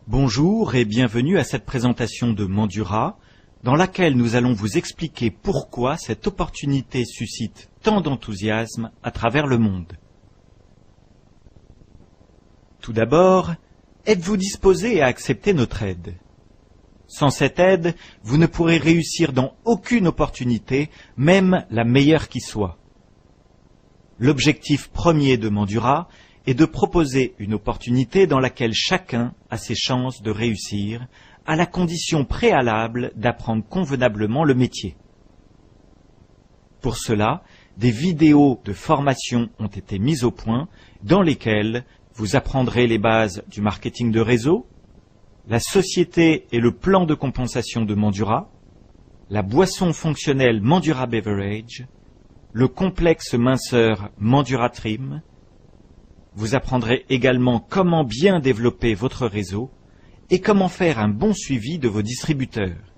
Bonjour et bienvenue à cette présentation de Mandura, dans laquelle nous allons vous expliquer pourquoi cette opportunité suscite tant d'enthousiasme à travers le monde. Tout d'abord, êtes-vous disposé à accepter notre aide? Sans cette aide, vous ne pourrez réussir dans aucune opportunité, même la meilleure qui soit. L'objectif premier de Mandura est de proposer une opportunité dans laquelle chacun a ses chances de réussir, à la condition préalable d'apprendre convenablement le métier. Pour cela, des vidéos de formation ont été mises au point dans lesquelles vous apprendrez les bases du marketing de réseau, la société et le plan de compensation de Mandura, la boisson fonctionnelle Mandura Beverage, le complexe minceur Mandura Trim. Vous apprendrez également comment bien développer votre réseau et comment faire un bon suivi de vos distributeurs.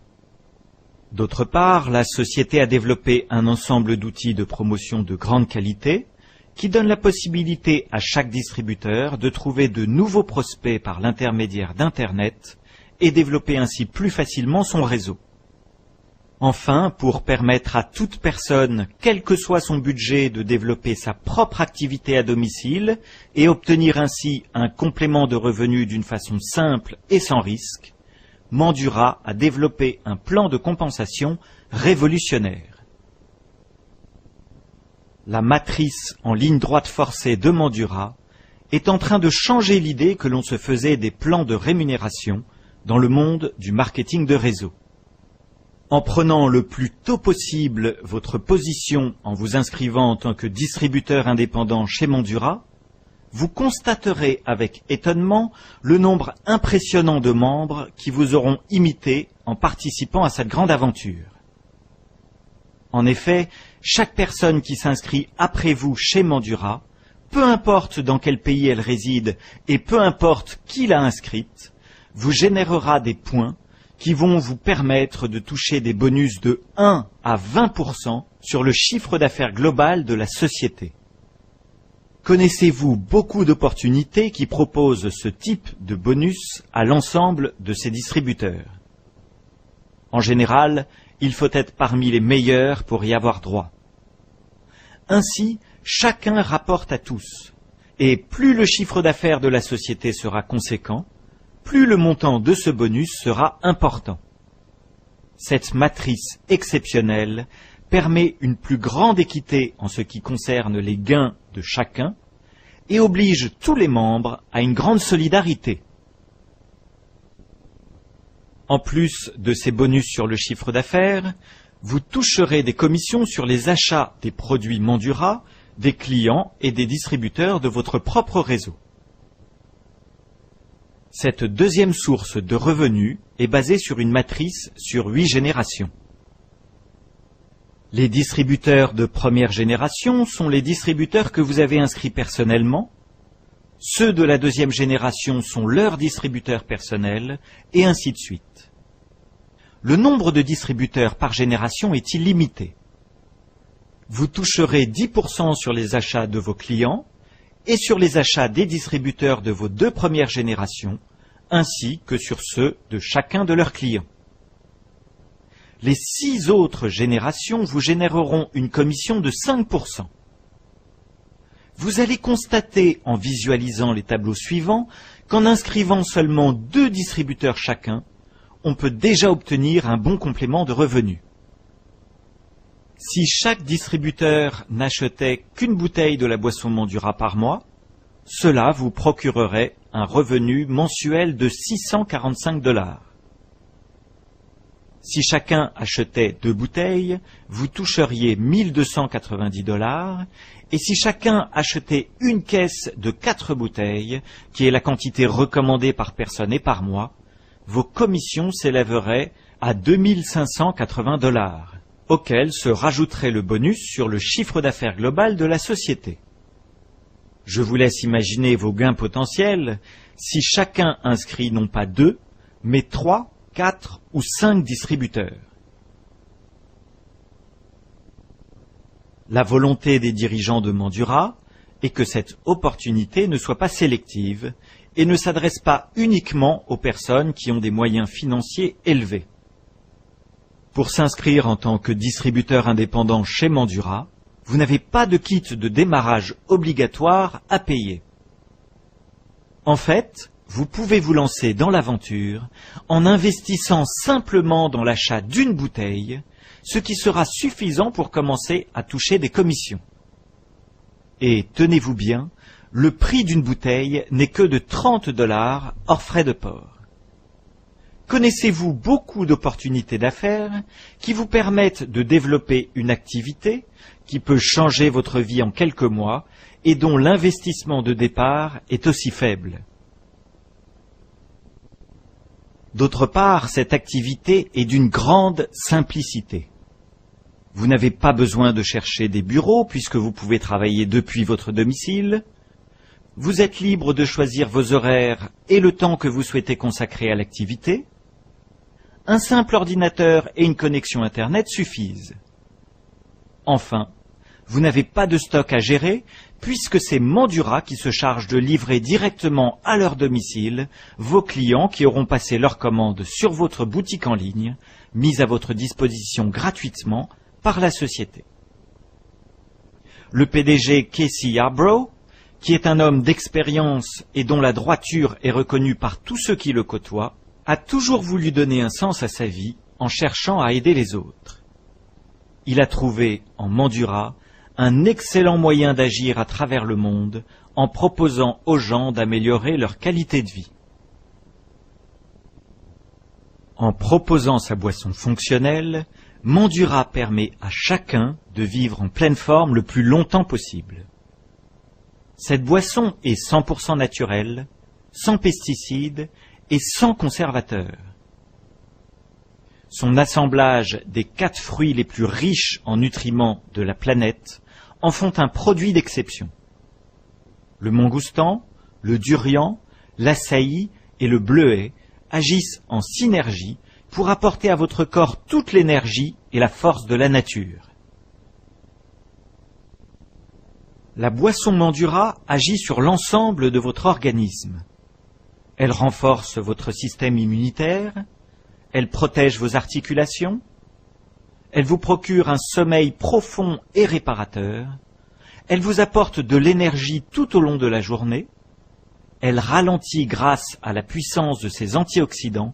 D'autre part, la société a développé un ensemble d'outils de promotion de grande qualité qui donne la possibilité à chaque distributeur de trouver de nouveaux prospects par l'intermédiaire d'Internet et développer ainsi plus facilement son réseau. Enfin, pour permettre à toute personne, quel que soit son budget, de développer sa propre activité à domicile et obtenir ainsi un complément de revenus d'une façon simple et sans risque, Mandura a développé un plan de compensation révolutionnaire. La matrice en ligne droite forcée de Mandura est en train de changer l'idée que l'on se faisait des plans de rémunération dans le monde du marketing de réseau. En prenant le plus tôt possible votre position en vous inscrivant en tant que distributeur indépendant chez Mandura, vous constaterez avec étonnement le nombre impressionnant de membres qui vous auront imité en participant à cette grande aventure. En effet, chaque personne qui s'inscrit après vous chez Mandura, peu importe dans quel pays elle réside et peu importe qui l'a inscrite, vous générera des points qui vont vous permettre de toucher des bonus de 1 à 20% sur le chiffre d'affaires global de la société. Connaissez-vous beaucoup d'opportunités qui proposent ce type de bonus à l'ensemble de ces distributeurs? En général, il faut être parmi les meilleurs pour y avoir droit. Ainsi, chacun rapporte à tous, et plus le chiffre d'affaires de la société sera conséquent, plus le montant de ce bonus sera important. Cette matrice exceptionnelle permet une plus grande équité en ce qui concerne les gains de chacun et oblige tous les membres à une grande solidarité. En plus de ces bonus sur le chiffre d'affaires, vous toucherez des commissions sur les achats des produits Mandura, des clients et des distributeurs de votre propre réseau. Cette deuxième source de revenus est basée sur une matrice sur 8 générations. Les distributeurs de première génération sont les distributeurs que vous avez inscrits personnellement. Ceux de la deuxième génération sont leurs distributeurs personnels, et ainsi de suite. Le nombre de distributeurs par génération est illimité. Vous toucherez 10% sur les achats de vos clients, et sur les achats des distributeurs de vos 2 premières générations, ainsi que sur ceux de chacun de leurs clients. Les 6 autres générations vous généreront une commission de 5%. Vous allez constater, en visualisant les tableaux suivants, qu'en inscrivant seulement 2 distributeurs chacun, on peut déjà obtenir un bon complément de revenus. Si chaque distributeur n'achetait qu'une bouteille de la boisson Mandura par mois, cela vous procurerait un revenu mensuel de 645 $. Si chacun achetait 2 bouteilles, vous toucheriez 1290 $, et si chacun achetait une caisse de 4 bouteilles, qui est la quantité recommandée par personne et par mois, vos commissions s'élèveraient à 2580 $. Auquel se rajouterait le bonus sur le chiffre d'affaires global de la société. Je vous laisse imaginer vos gains potentiels si chacun inscrit non pas 2, mais 3, 4 ou 5 distributeurs. La volonté des dirigeants de Mandura est que cette opportunité ne soit pas sélective et ne s'adresse pas uniquement aux personnes qui ont des moyens financiers élevés. Pour s'inscrire en tant que distributeur indépendant chez Mandura, vous n'avez pas de kit de démarrage obligatoire à payer. En fait, vous pouvez vous lancer dans l'aventure en investissant simplement dans l'achat d'une bouteille, ce qui sera suffisant pour commencer à toucher des commissions. Et tenez-vous bien, le prix d'une bouteille n'est que de 30 $ hors frais de port. Connaissez-vous beaucoup d'opportunités d'affaires qui vous permettent de développer une activité qui peut changer votre vie en quelques mois et dont l'investissement de départ est aussi faible? D'autre part, cette activité est d'une grande simplicité. Vous n'avez pas besoin de chercher des bureaux puisque vous pouvez travailler depuis votre domicile. Vous êtes libre de choisir vos horaires et le temps que vous souhaitez consacrer à l'activité. Un simple ordinateur et une connexion Internet suffisent. Enfin, vous n'avez pas de stock à gérer puisque c'est Mandura qui se charge de livrer directement à leur domicile vos clients qui auront passé leur commande sur votre boutique en ligne, mise à votre disposition gratuitement par la société. Le PDG Casey Yarbrough, qui est un homme d'expérience et dont la droiture est reconnue par tous ceux qui le côtoient, a toujours voulu donner un sens à sa vie en cherchant à aider les autres. Il a trouvé en Mandura un excellent moyen d'agir à travers le monde en proposant aux gens d'améliorer leur qualité de vie. En proposant sa boisson fonctionnelle, Mandura permet à chacun de vivre en pleine forme le plus longtemps possible. Cette boisson est 100% naturelle, sans pesticides et sans conservateurs. Son assemblage des 4 fruits les plus riches en nutriments de la planète en font un produit d'exception. Le mangoustan, le durian, l'açaï et le bleuet agissent en synergie pour apporter à votre corps toute l'énergie et la force de la nature. La boisson Mandura agit sur l'ensemble de votre organisme. Elle renforce votre système immunitaire, elle protège vos articulations, elle vous procure un sommeil profond et réparateur, elle vous apporte de l'énergie tout au long de la journée, elle ralentit grâce à la puissance de ses antioxydants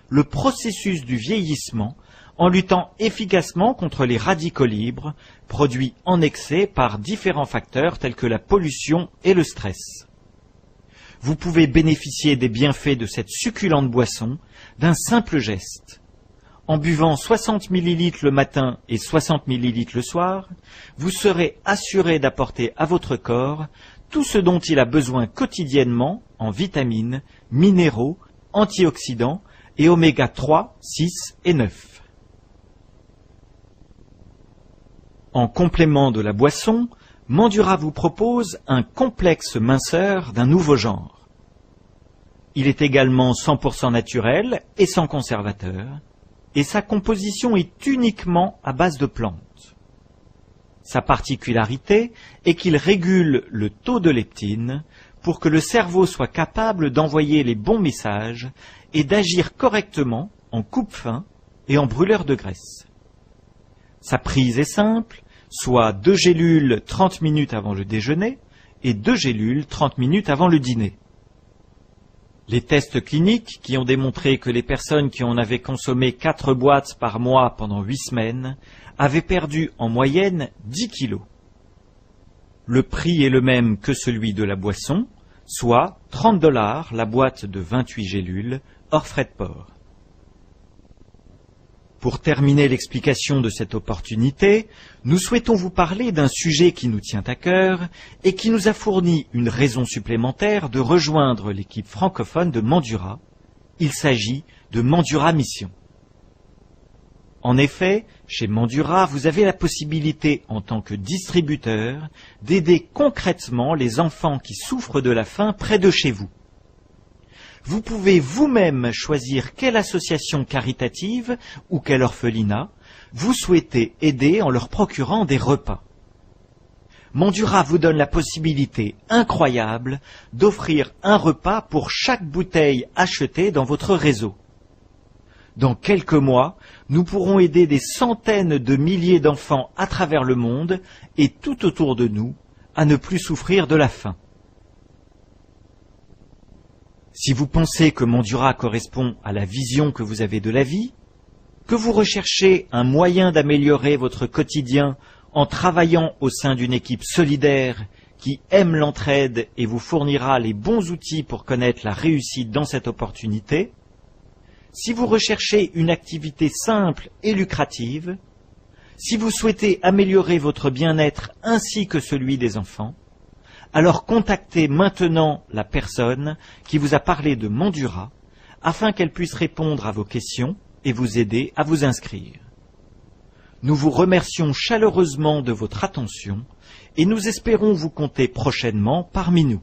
le processus du vieillissement en luttant efficacement contre les radicaux libres produits en excès par différents facteurs tels que la pollution et le stress. Vous pouvez bénéficier des bienfaits de cette succulente boisson d'un simple geste. En buvant 60 ml le matin et 60 ml le soir, vous serez assuré d'apporter à votre corps tout ce dont il a besoin quotidiennement en vitamines, minéraux, antioxydants et oméga 3, 6 et 9. En complément de la boisson, Mandura vous propose un complexe minceur d'un nouveau genre. Il est également 100% naturel et sans conservateur, et sa composition est uniquement à base de plantes. Sa particularité est qu'il régule le taux de leptine pour que le cerveau soit capable d'envoyer les bons messages et d'agir correctement en coupe-faim et en brûleur de graisse. Sa prise est simple, soit 2 gélules 30 minutes avant le déjeuner et 2 gélules 30 minutes avant le dîner. Les tests cliniques qui ont démontré que les personnes qui en avaient consommé 4 boîtes par mois pendant 8 semaines avaient perdu en moyenne 10 kilos. Le prix est le même que celui de la boisson, soit 30 $ la boîte de 28 gélules, hors frais de port. Pour terminer l'explication de cette opportunité, nous souhaitons vous parler d'un sujet qui nous tient à cœur et qui nous a fourni une raison supplémentaire de rejoindre l'équipe francophone de Mandura. Il s'agit de Mandura Mission. En effet, chez Mandura, vous avez la possibilité, en tant que distributeur, d'aider concrètement les enfants qui souffrent de la faim près de chez vous. Vous pouvez vous-même choisir quelle association caritative ou quel orphelinat vous souhaitez aider en leur procurant des repas. Mandura vous donne la possibilité incroyable d'offrir un repas pour chaque bouteille achetée dans votre réseau. Dans quelques mois, nous pourrons aider des centaines de milliers d'enfants à travers le monde et tout autour de nous à ne plus souffrir de la faim. Si vous pensez que Mandura correspond à la vision que vous avez de la vie, que vous recherchez un moyen d'améliorer votre quotidien en travaillant au sein d'une équipe solidaire qui aime l'entraide et vous fournira les bons outils pour connaître la réussite dans cette opportunité, si vous recherchez une activité simple et lucrative, si vous souhaitez améliorer votre bien-être ainsi que celui des enfants, alors contactez maintenant la personne qui vous a parlé de Mandura afin qu'elle puisse répondre à vos questions et vous aider à vous inscrire. Nous vous remercions chaleureusement de votre attention et nous espérons vous compter prochainement parmi nous.